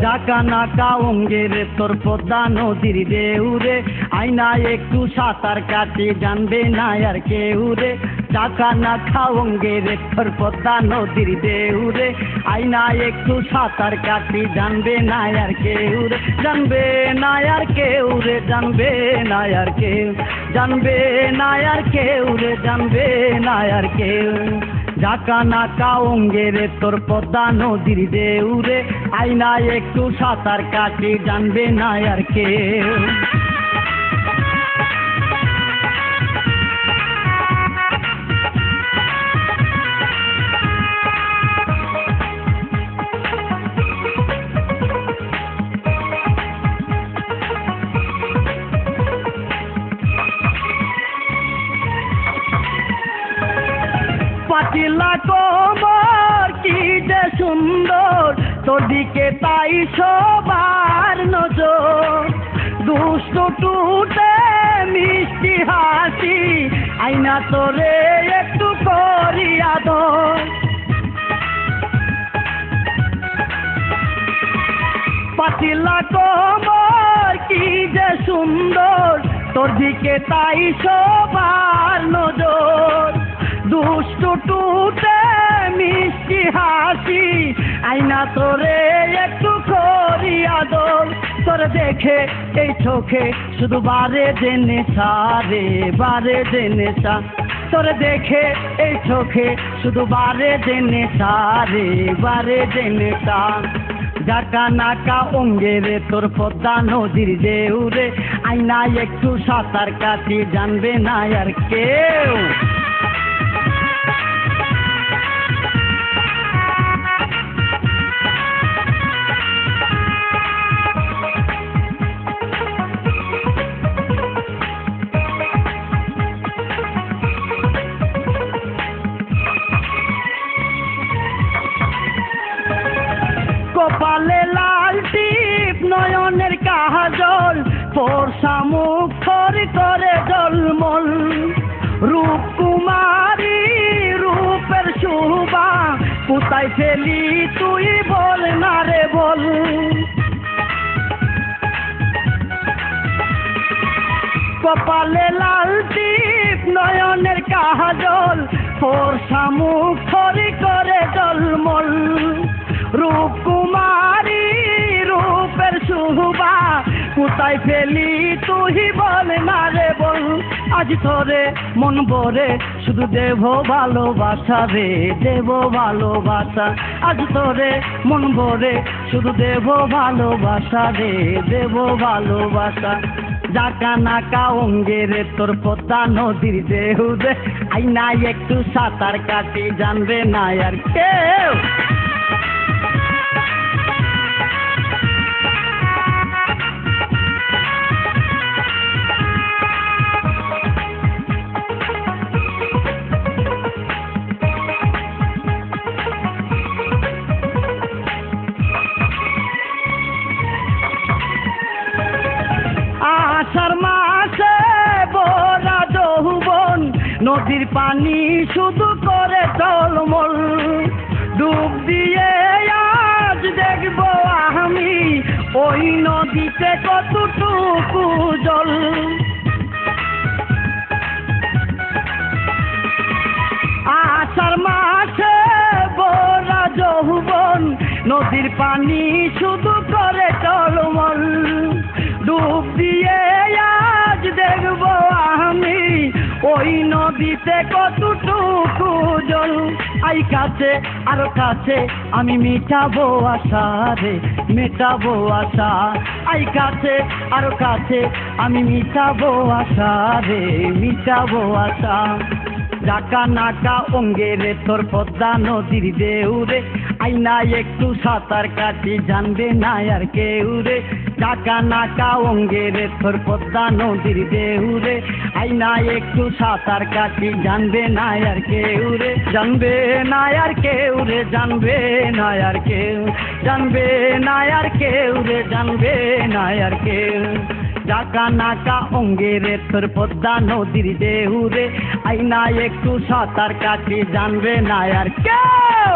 ডাকা নাকা অঙ্গের তোর পদ্মা নদীর ঢেউরে, আয়না একটু সাঁতার কাটি জানবে না আর কেউ রে। ডাকা নাকা অঙ্গের তোর পদ্মা নদীর ঢেউরে, আয়না একটু সাঁতার কাটি জানবে না আর কেউ রে, জানবে না আর কেউ রে, জানবে না আর কেউ, জানবে না আর কেউ রে, জানবে না আর কেউ। ডাকা নাকা অঙ্গের তোর পদ্মা নদীর ঢেউরে, আয়না একটু সাঁতার কাটি জানবে না আর কেউ। পাতিলা কোমর কি যে সুন্দর, তোর দিকে তাই সবার নজর। দুষ্ট টুটে মিষ্টি হাসি, আয়না তোরে একটু করিয়া দর। পাতিলা কোমর কি যে সুন্দর, তোর দিকে তাই সবার নজর। দুষ্ট টুটে মিষ্টি হাসি, আয়না তোরে একটু করিয়া দোল। তোর দেখে এই চোখে শুধু বারে জেনে সারে, বারে জেনে সা। তোর দেখে এই চোখে শুধু বারে জেনে সারে, বারে জেনে সা। ডাকা নাকা অঙ্গের তোর পদ্মা নদীর ঢেউরে, আয়না একটু সাঁতার কাটি জানবে না আর কেউ। কপালে লাল টিপ নয়নের কাজল, ফর্সা মুখ করে জলমল। রূপকুমারী রূপের শোভা, কোথায় ফেলি তুই বল না রে বল। কপালে লাল টিপ নয়নের কাজল, ফর্সা মুখ করে জলমল। রূপকুমারী রূপের শোভা, কোথায় ফেলি তুই বল না রে বল। আজ তোরে মন ভরে শুধু দেব ভালোবাসা রে, দেব ভালোবাসা। আজ তোরে মন ভরে শুধু দেব ভালোবাসা রে, দেব ভালোবাসা। ডাকা নাকা অঙ্গের তোর পদ্মা নদীর ঢেউরে, আয়না একটু সাঁতার কাটি জানবে না আর কেউ। আষাঢ় মাসে ভরা যৌবন, নদীর পানি শুধু করে টলমল। ডুব দিয়ে আজ দেখবো আমি ওই নদীতে কতটুকু জল। আষাঢ় মাসে ভরা যৌবন, নদীর পানি শুধু করে টলমল। ডুব দিয়ে আজ দেখবো আমি ওই নদীতে কতটুকু জল। আই কাছে আরো কাছে আমি মিটাবো আশা রে, মেটাবো আশা। আই কাছে আরো কাছে আমি মিটাবো আশা রে, মিটাবো আশা। ডাকা নাকা অঙ্গের তোর পদ্মা নদীর ঢেউরে, আয়না একটু সাঁতার কাটি জানবে না আর কেউ রে। ডাকা নাকা অঙ্গের তোর পদ্মা নদীর ঢেউরে, আয়না একটু সাঁতার কাটি জানবে না আর কেউ রে, জানবে না আর কেউ রে, জানবে না আর কেউ, জানবে না আর কেউ রে, জানবে না আর কেউ। ডাকা নাকা অঙ্গের তোর পদ্মা নদীর ঢেউরে, আয়না একটু সাঁতার কাটি জানবে না আর কেউ।